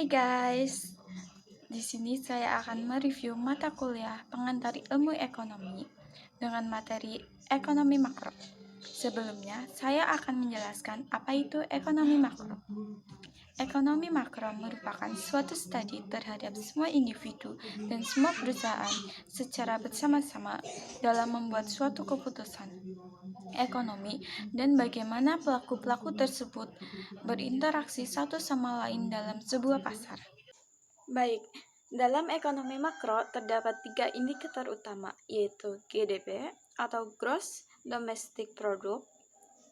Hai guys, di sini saya akan mereview mata kuliah pengantar ilmu ekonomi dengan materi ekonomi makro. Sebelumnya, saya akan menjelaskan apa itu ekonomi makro. Ekonomi makro merupakan suatu studi terhadap semua individu dan semua perusahaan secara bersama-sama dalam membuat suatu keputusan ekonomi dan bagaimana pelaku-pelaku tersebut berinteraksi satu sama lain dalam sebuah pasar. Baik, dalam ekonomi makro terdapat 3 indikator utama, yaitu GDP atau Gross Domestic Product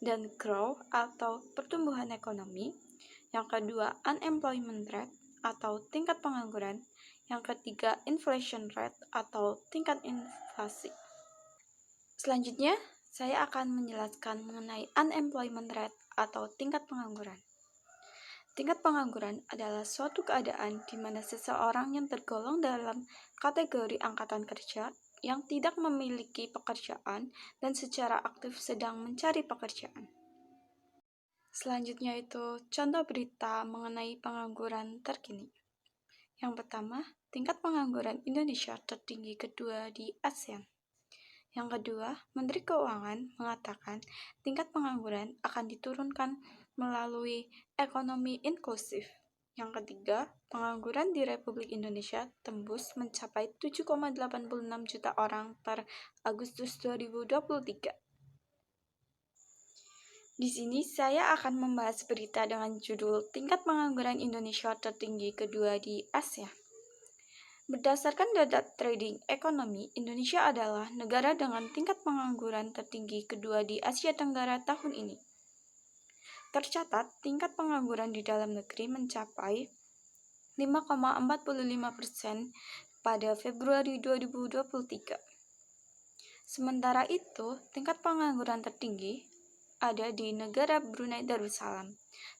dan growth atau pertumbuhan ekonomi. Yang kedua, unemployment rate atau tingkat pengangguran. Yang ketiga, inflation rate atau tingkat inflasi. Selanjutnya, saya akan menjelaskan mengenai unemployment rate atau tingkat pengangguran. Tingkat pengangguran adalah suatu keadaan di mana seseorang yang tergolong dalam kategori angkatan kerja yang tidak memiliki pekerjaan dan secara aktif sedang mencari pekerjaan. Selanjutnya itu contoh berita mengenai pengangguran terkini. Yang pertama, tingkat pengangguran Indonesia tertinggi kedua di ASEAN. Yang kedua, Menteri Keuangan mengatakan tingkat pengangguran akan diturunkan melalui ekonomi inklusif. Yang ketiga, pengangguran di Republik Indonesia tembus mencapai 7,86 juta orang per Agustus 2023. Di sini saya akan membahas berita dengan judul Tingkat Pengangguran Indonesia Tertinggi Kedua di ASEAN. Berdasarkan data trading ekonomi, Indonesia adalah negara dengan tingkat pengangguran tertinggi kedua di Asia Tenggara tahun ini. Tercatat, tingkat pengangguran di dalam negeri mencapai 5,45% pada Februari 2023. Sementara itu, tingkat pengangguran tertinggi ada di negara Brunei Darussalam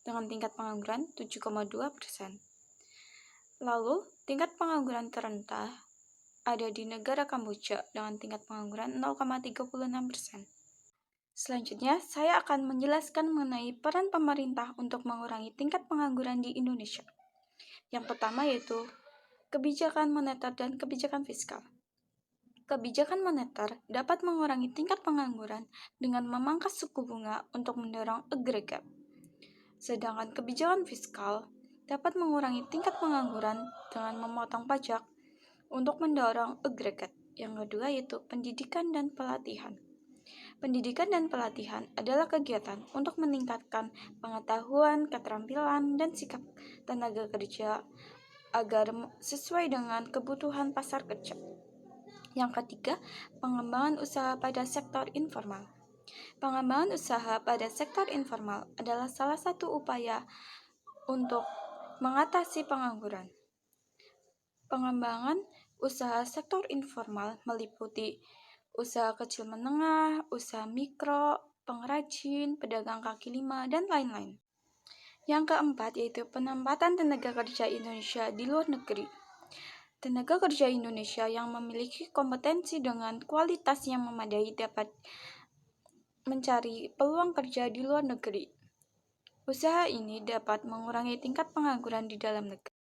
dengan tingkat pengangguran 7,2%. Lalu, tingkat pengangguran terendah ada di negara Kamboja dengan tingkat pengangguran 0,36%. Selanjutnya, saya akan menjelaskan mengenai peran pemerintah untuk mengurangi tingkat pengangguran di Indonesia. Yang pertama yaitu kebijakan moneter dan kebijakan fiskal. Kebijakan moneter dapat mengurangi tingkat pengangguran dengan memangkas suku bunga untuk mendorong agregat. Sedangkan kebijakan fiskal dapat mengurangi tingkat pengangguran dengan memotong pajak untuk mendorong agregat. Yang kedua yaitu pendidikan dan pelatihan. Pendidikan dan pelatihan adalah kegiatan untuk meningkatkan pengetahuan, keterampilan, dan sikap tenaga kerja agar sesuai dengan kebutuhan pasar kerja. Yang ketiga, pengembangan usaha pada sektor informal. Pengembangan usaha pada sektor informal adalah salah satu upaya untuk mengatasi pengangguran. Pengembangan usaha sektor informal meliputi usaha kecil menengah, usaha mikro, pengrajin, pedagang kaki lima, dan lain-lain. Yang keempat yaitu penempatan tenaga kerja Indonesia di luar negeri. Tenaga kerja Indonesia yang memiliki kompetensi dengan kualitas yang memadai dapat mencari peluang kerja di luar negeri. Usaha ini dapat mengurangi tingkat pengangguran di dalam negeri.